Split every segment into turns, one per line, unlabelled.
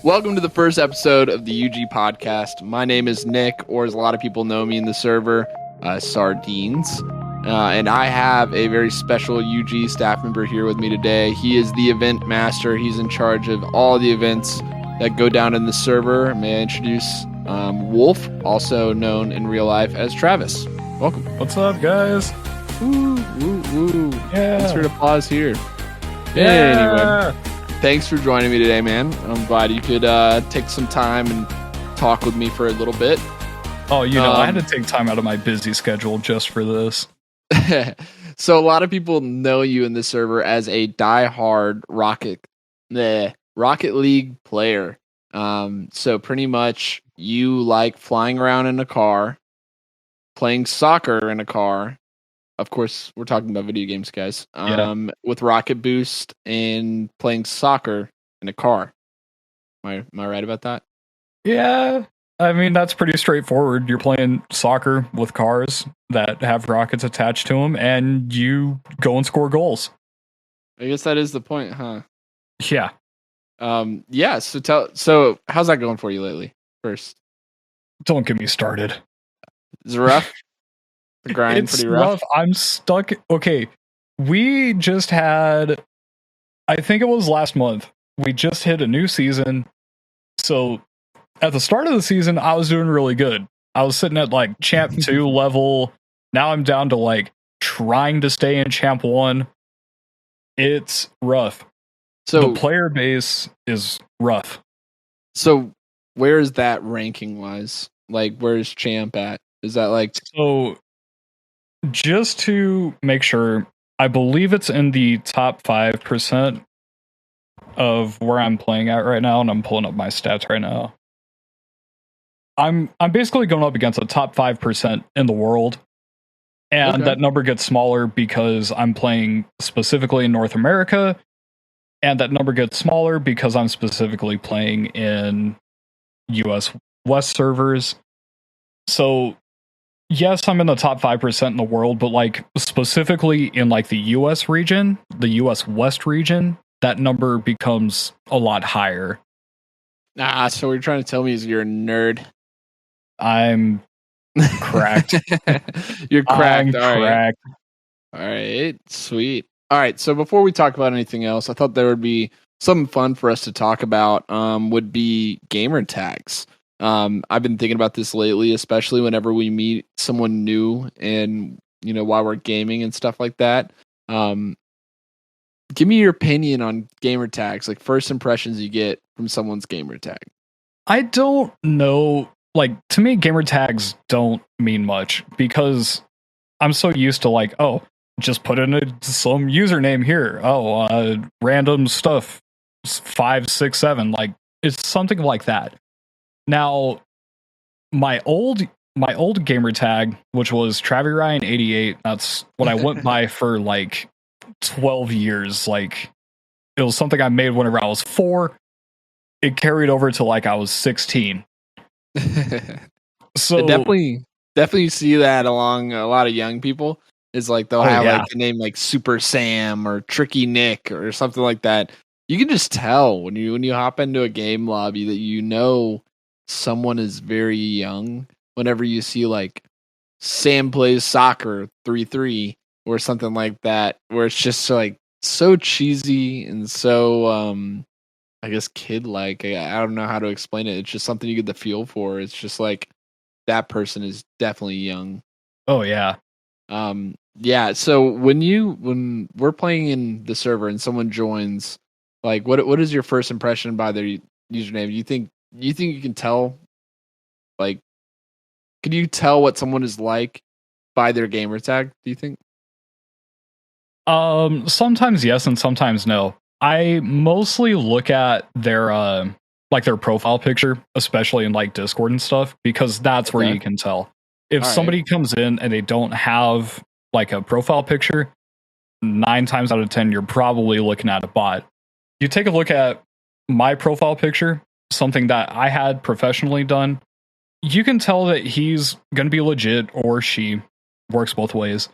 Welcome to the first episode of the UG podcast. My name is Nick, or as a lot of people know me in the server, Sardines. And I have a very special UG staff member here with me today. He is the event master. He's in charge of all the events that go down in the server. May I introduce Wolf, also known in real life as Travis. Welcome.
What's up, guys?
Woo, woo, woo.
Yeah.
Insert applause here.
Yeah.
Anyway. Thanks for joining me today, man. I'm glad you could take some time and talk with me for a little bit.
Oh, I had to take time out of my busy schedule just for this.
So a lot of people know you in the server as a die-hard Rocket League player. So pretty much you like flying around in a car, playing soccer in a car. Of course, we're talking about video games, guys. With Rocket Boost and playing soccer in a car. Am I right about that?
Yeah. I mean, that's pretty straightforward. You're playing soccer with cars that have rockets attached to them, and you go and score goals.
I guess that is the point, huh?
Yeah.
Yeah. So how's that going for you lately? First,
don't get me started.
Is it rough? The grind
it's
pretty rough.
I'm stuck. Okay, we just had, I think it was last month, we just hit a new season. So at the start of the season, I was doing really good. I was sitting at like champ 2 level. Now I'm down to like trying to stay in champ 1. It's rough. So the player base is rough.
So where is that ranking wise? Like, where's champ at? Is that like...
So just to make sure, I believe it's in the top 5% of where I'm playing at right now, and I'm pulling up my stats right now. I'm basically going up against the top 5% in the world, and that number gets smaller because I'm playing specifically in North America, and that number gets smaller because I'm specifically playing in US West servers. So yes, I'm in the top 5% in the world, but like specifically in like the US region, the US West region, that number becomes a lot higher.
So what you're trying to tell me is you're a nerd.
I'm cracked.
You're cracked.
Cracked.
All right. Sweet. All right. So before we talk about anything else, I thought there would be something fun for us to talk about, would be gamer tags. I've been thinking about this lately, especially whenever we meet someone new and, while we're gaming and stuff like that. Give me your opinion on gamer tags, like first impressions you get from someone's gamer tag.
I don't know. Like, to me, gamer tags don't mean much because I'm so used to like, oh, just put in some username here. Oh, random stuff, 5, 6, 7. Like, it's something like that. Now, my old gamer tag, which was TraviRyan88, that's what I went by for like 12 years. Like, it was something I made whenever I was 4. It carried over to like I was 16. So
definitely see that along a lot of young people. Is like they'll have like the name like Super Sam or Tricky Nick or something like that. You can just tell when you hop into a game lobby that someone is very young whenever you see like Sam plays soccer 3-3 or something like that, where it's just so cheesy and so I guess kid like. I don't know how to explain it. It's just something you get the feel for. It's just like that person is definitely young.
Oh yeah.
Yeah, so when we're playing in the server and someone joins, like what is your first impression by their username? You think you can tell, like, can you tell what someone is like by their gamer tag, do you think?
Sometimes yes and sometimes no. I mostly look at their their profile picture, especially in like Discord and stuff, because that's where you can tell. If somebody comes in and they don't have like a profile picture, 9 times out of 10 you're probably looking at a bot. You take a look at my profile picture, something that I had professionally done, you can tell that he's going to be legit, or she, works both ways.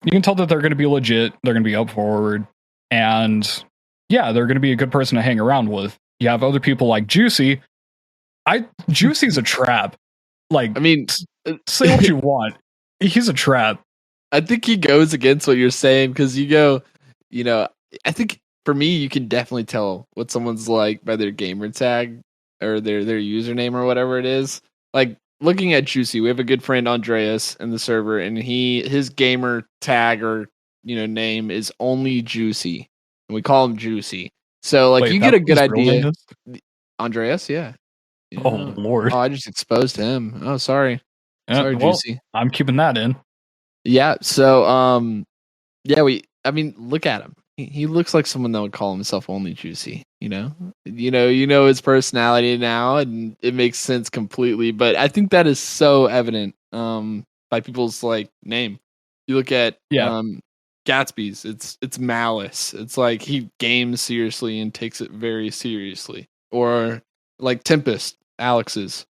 You can tell that they're going to be legit, they're going to be up forward, and yeah, they're going to be a good person to hang around with. You have other people like Juicy. Juicy's a trap. Like,
I mean,
say what you want. He's a trap.
I think he goes against what you're saying because you go, I think for me, you can definitely tell what someone's like by their gamer tag or their username or whatever it is. Like looking at Juicy, we have a good friend Andreas in the server, and his gamer tag or name is only Juicy, and we call him Juicy. So like you get a good idea. Andreas, yeah.
Oh Lord!
Oh, I just exposed him. Oh, sorry. Sorry, Juicy.
I'm keeping that in.
Yeah. So, look at him. He looks like someone that would call himself only Juicy. You know his personality now, and it makes sense completely. But I think that is so evident by people's like name. You look at Gatsby's. It's Malice. It's like he games seriously and takes it very seriously. Or like Tempest, Alex's.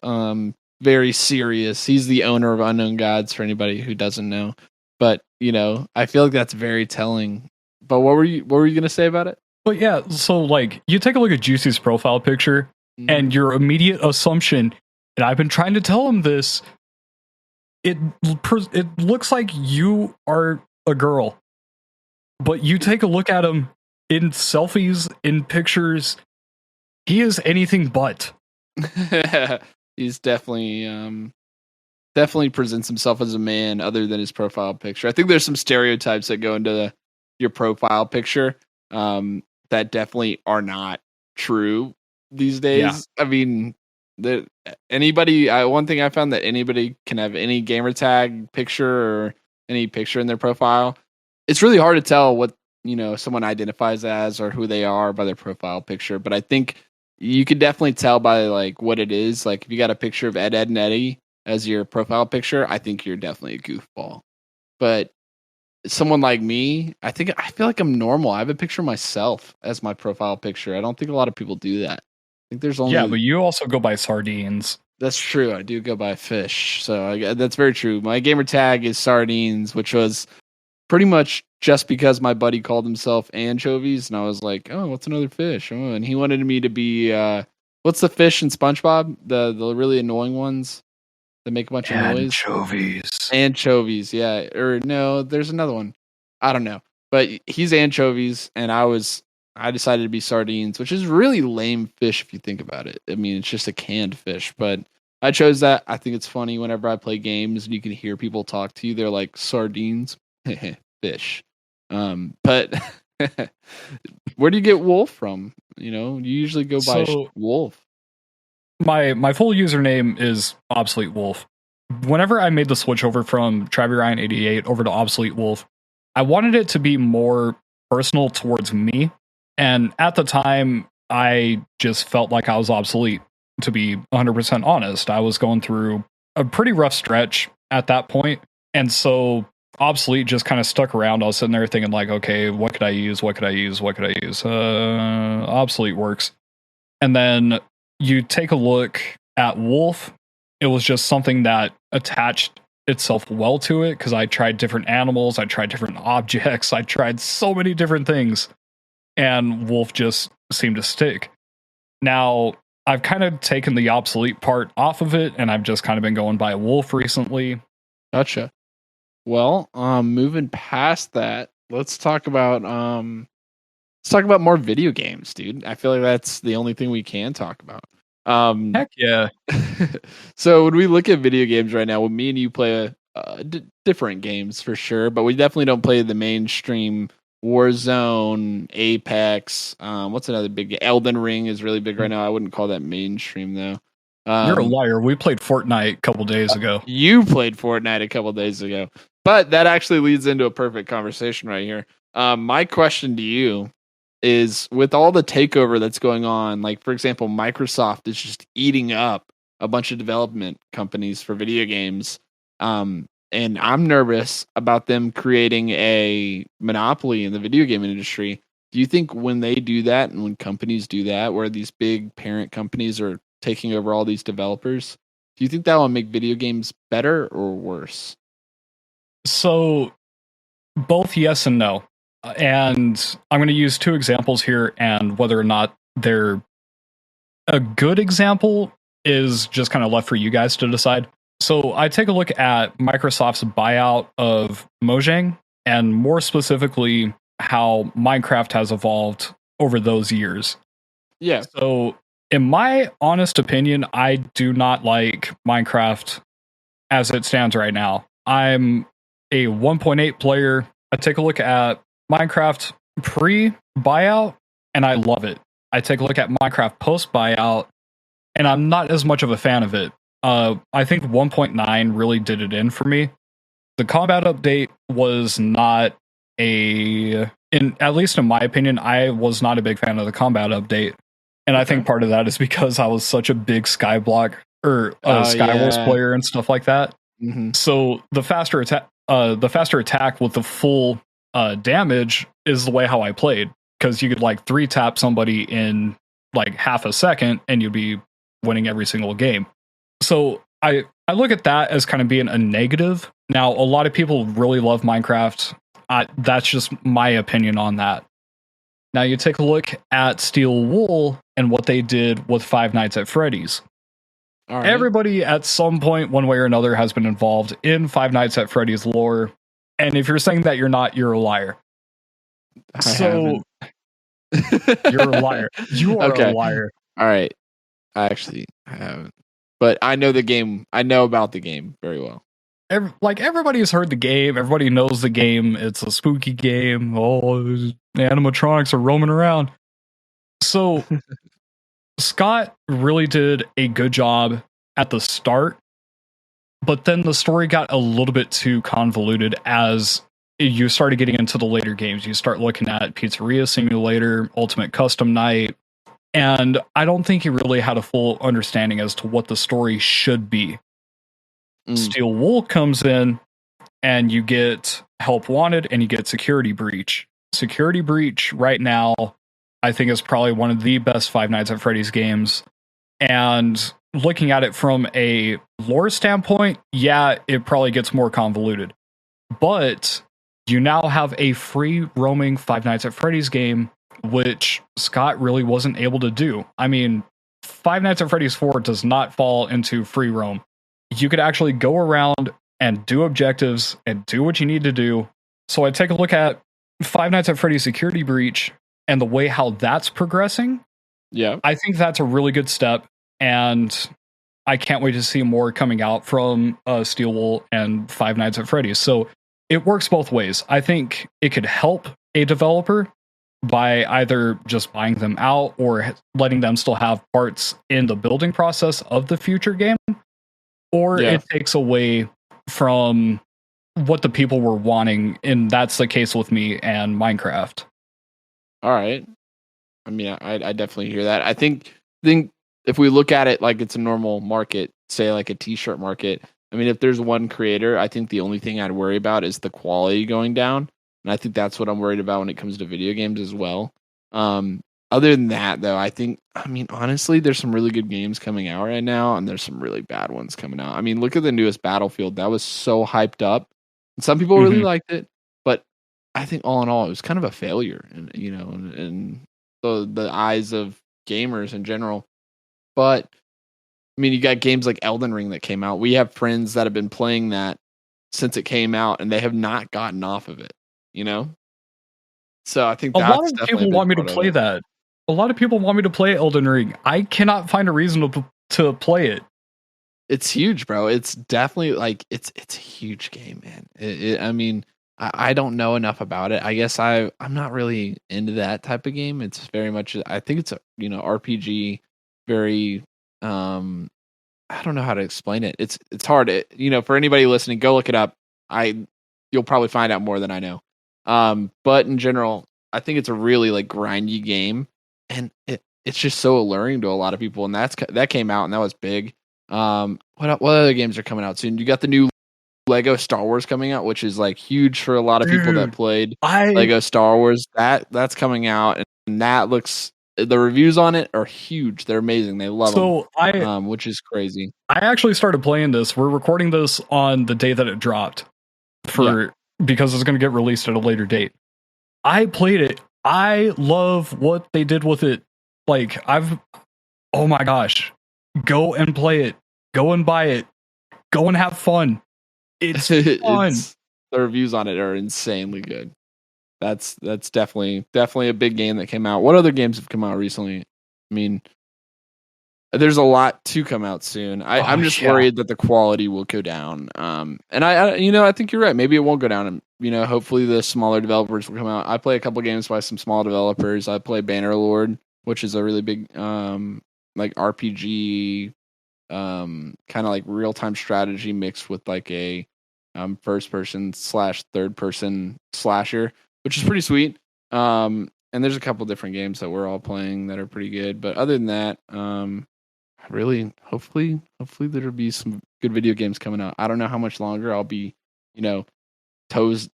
Very serious. He's the owner of Unknown Gods for anybody who doesn't know. But, I feel like that's very telling. But what were you going to say about it?
But yeah, so like you take a look at Juicy's profile picture and your immediate assumption, and I've been trying to tell him this, it looks like you are a girl. But you take a look at him in selfies, in pictures, he is anything but.
He's definitely presents himself as a man other than his profile picture. I think there's some stereotypes that go into your profile picture that definitely are not true these days. Yeah. I mean, one thing I found that anybody can have any gamer tag picture or any picture in their profile. It's really hard to tell what someone identifies as or who they are by their profile picture, but I think you could definitely tell by like what it is. Like if you got a picture of Ed, and Eddie as your profile picture, I think you're definitely a goofball. But someone like me, I feel like I'm normal. I have a picture of myself as my profile picture. I don't think a lot of people do that. I think there's only
but you also go by Sardines.
That's true. I do go by Fish, so that's very true. My gamer tag is Sardines, which was pretty much just because my buddy called himself Anchovies, and I was like, "Oh, what's another fish?" Oh, and he wanted me to be what's the fish in SpongeBob? The really annoying ones that make a bunch of noise. Anchovies, yeah. Or no, there's another one. I don't know, but he's Anchovies, and I decided to be Sardines, which is really lame fish if you think about it. I mean, it's just a canned fish, but I chose that. I think it's funny whenever I play games and you can hear people talk to you. They're like Sardines. Fish. But where do you get Wolf from? You usually go by Wolf.
My full username is Obsolete Wolf. Whenever I made the switch over from Ryan88 over to Obsolete Wolf, I wanted it to be more personal towards me. And at the time, I just felt like I was obsolete, to be 100% honest. I was going through a pretty rough stretch at that point. And so Obsolete just kind of stuck around. I was sitting there thinking like, okay, what could I use? Obsolete works. And then you take a look at Wolf. It was just something that attached itself well to it because I tried different animals. I tried different objects. I tried so many different things. And Wolf just seemed to stick. Now, I've kind of taken the obsolete part off of it, and I've just kind of been going by Wolf recently.
Gotcha. Well, moving past that, let's talk about more video games, dude. I feel like that's the only thing we can talk about.
Heck yeah.
So when we look at video games right now, when me and you play different games for sure, but we definitely don't play the mainstream Warzone, Apex. What's another big game? Elden Ring is really big right now. I wouldn't call that mainstream though.
You're a liar. We played Fortnite a couple days ago.
You played Fortnite a couple days ago. But that actually leads into a perfect conversation right here. My question to you is, with all the takeover that's going on, like, for example, Microsoft is just eating up a bunch of development companies for video games. And I'm nervous about them creating a monopoly in the video game industry. Do you think when they do that and when companies do that, where these big parent companies are taking over all these developers, do you think that will make video games better or worse?
So, both yes and no. And I'm going to use two examples here, and whether or not they're A good example is just kind of left for you guys to decide. So I take a look at Microsoft's buyout of Mojang, and more specifically, how Minecraft has evolved over those years.
Yeah.
So, in my honest opinion, I do not like Minecraft as it stands right now. I'm a 1.8 player. I take a look at Minecraft pre-buyout, and I love it. I take a look at Minecraft post-buyout, and I'm not as much of a fan of it. I think 1.9 really did it in for me. The combat update was not at least in my opinion, I was not a big fan of the combat update. And I think part of that is because I was such a big Skyblock or Skywars player and stuff like that.
Mm-hmm.
So the faster attack with the full damage is the way how I played, because you could like 3-tap somebody in like half a second and you'd be winning every single game. So I look at that as kind of being a negative. Now, a lot of people really love Minecraft. That's just my opinion on that. Now, you take a look at Steel Wool and what they did with Five Nights at Freddy's. Right. Everybody at some point, one way or another, has been involved in Five Nights at Freddy's lore. And if you're saying that you're not, you're a liar. You're a liar. You are a liar.
All right. I actually haven't. But I know the game. I know about the game very well.
Everybody has heard the game. Everybody knows the game. It's a spooky game. Oh, the animatronics are roaming around. So Scott really did a good job at the start, but then the story got a little bit too convoluted as you started getting into the later games. You start looking at Pizzeria Simulator, Ultimate Custom Night, and I don't think he really had a full understanding as to what the story should be. Steel Wool comes in, and you get Help Wanted, and you get Security Breach. Security Breach right now, I think, is probably one of the best Five Nights at Freddy's games. And looking at it from a lore standpoint, yeah, it probably gets more convoluted. But you now have a free roaming Five Nights at Freddy's game, which Scott really wasn't able to do. I mean, Five Nights at Freddy's 4 does not fall into free roam. You could actually go around and do objectives and do what you need to do. So I take a look at Five Nights at Freddy's Security Breach and the way how that's progressing.
Yeah,
I think that's a really good step, and I can't wait to see more coming out from Steel Wool and Five Nights at Freddy's. So it works both ways. I think it could help a developer by either just buying them out or letting them still have parts in the building process of the future game. Or it takes away from what the people were wanting, and that's the case with me and Minecraft.
All right. I mean, I definitely hear that. I think if we look at it like it's a normal market, say like a t-shirt market, I mean, if there's one creator, I think the only thing I'd worry about is the quality going down. And I think that's what I'm worried about when it comes to video games as well. Other than that, though, I mean, honestly, there's some really good games coming out right now, and there's some really bad ones coming out. I mean, look at the newest Battlefield. That was so hyped up. And some people really liked it, but I think all in all, it was kind of a failure, and in the eyes of gamers in general. But I mean, you got games like Elden Ring that came out. We have friends that have been playing that since it came out, and they have not gotten off of it. So I think
a lot of people want me to play that. A lot of people want me to play Elden Ring. I cannot find a reason to play it.
It's huge, bro. It's definitely like it's a huge game, man. I mean, I don't know enough about it. I guess I'm not really into that type of game. It's very much. I think it's a RPG. Very. I don't know how to explain it. It's hard. For anybody listening, go look it up. You'll probably find out more than I know. But in general, I think it's a really like grindy game, and it's just so alluring to a lot of people. And that came out, and that was big. What other games are coming out soon? You got the new Lego Star Wars coming out, which is like huge for a lot of people that played Lego Star Wars. That's coming out, and that looks. The reviews on it are huge. They're amazing. They love them, which is crazy.
I actually started playing this. We're recording this on the day that it dropped because it's going to get released at a later date. I played it. I love what they did with it. Like Oh my gosh. Go and play it. Go and buy it. Go and have fun. It's fun.
The reviews on it are insanely good. That's definitely a big game that came out. What other games have come out recently? I mean, there's a lot to come out soon. I'm just worried that the quality will go down. And I think you're right. Maybe it won't go down. And, hopefully the smaller developers will come out. I play a couple games by some small developers. I play Bannerlord, which is a really big like RPG, kind of like real time strategy mixed with like a first person / third person slasher, which is pretty sweet. And there's a couple different games that we're all playing that are pretty good. But other than that, really, hopefully there'll be some good video games coming out. I don't know how much longer I'll be, toes,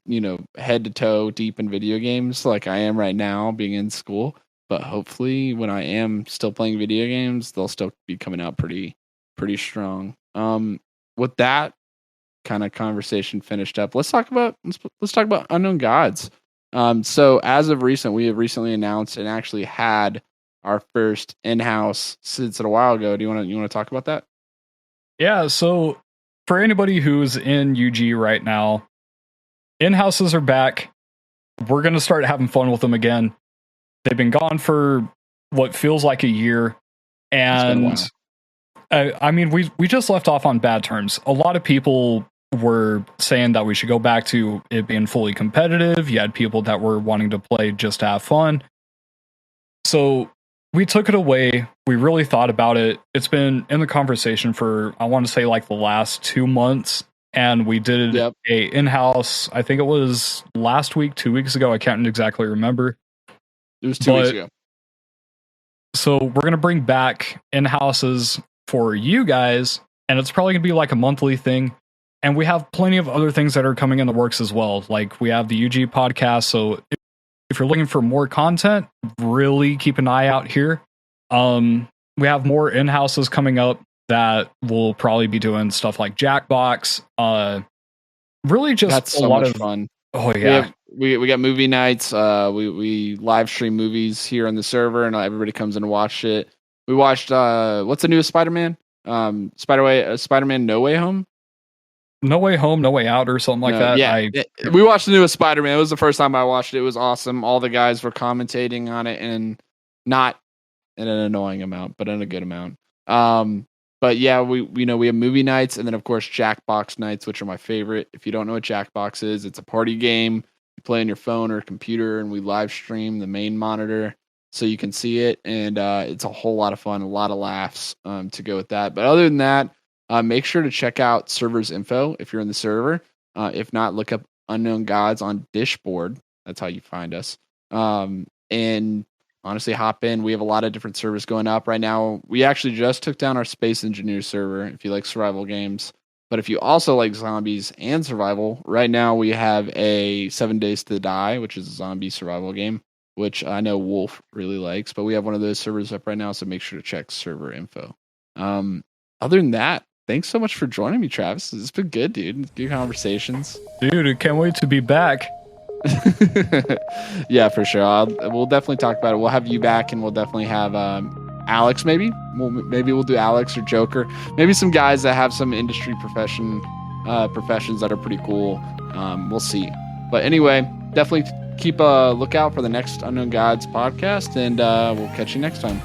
head to toe deep in video games like I am right now being in school. But hopefully when I am still playing video games, they'll still be coming out pretty strong. With that kind of conversation finished up, let's talk about Unknown Gods. So as of recent, we have recently announced and actually had our first in-house since a while ago. Do you want to talk about that?
Yeah. So for anybody who's in UG right now, in-houses are back. We're going to start having fun with them again. They've been gone for what feels like a year. And I mean, we just left off on bad terms. A lot of people were saying that we should go back to it being fully competitive. You had people that were wanting to play just to have fun. So we took it away. We really thought about it. It's been in the conversation for, I want to say, like the last 2 months. And we did a in-house, I think it was last week, 2 weeks ago. I can't exactly remember.
It was 2 weeks ago.
So we're going to bring back in-houses for you guys. And it's probably going to be like a monthly thing. And we have plenty of other things that are coming in the works as well. Like we have the UG podcast. So if you're looking for more content, really keep an eye out here. We have more in-houses coming up that will probably be doing stuff like Jackbox. Really just
that's so much fun.
Oh yeah.
We got movie nights. We live stream movies here on the server and everybody comes in and watch it. We watched what's the newest Spider-Man? Spider-Man No Way Home?
No Way Home, No Way Out, or something like that.
Yeah, we watched the newest Spider-Man. It was the first time I watched it. It was awesome. All the guys were commentating on it, and not in an annoying amount, but in a good amount. But yeah, we have movie nights, and then of course Jackbox nights, which are my favorite. If you don't know what Jackbox is, it's a party game. You play on your phone or computer, and we live stream the main monitor so you can see it, and it's a whole lot of fun, a lot of laughs to go with that. But other than that, make sure to check out servers info if you're in the server. If not, look up Unknown Gods on Dishboard. That's how you find us. And honestly, hop in. We have a lot of different servers going up right now. We actually just took down our Space Engineer server if you like survival games. But if you also like zombies and survival, right now we have a 7 Days to Die, which is a zombie survival game, which I know Wolf really likes. But we have one of those servers up right now, so make sure to check server info. Other than that, thanks so much for joining me, Travis. It's been good, dude. Good conversations.
Dude, I can't wait to be back.
Yeah, for sure. We'll definitely talk about it. We'll have you back, and we'll definitely have Alex, maybe. We'll do Alex or Joker. Maybe some guys that have some industry professions that are pretty cool. We'll see. But anyway, definitely keep a lookout for the next Unknown Gods podcast, and we'll catch you next time.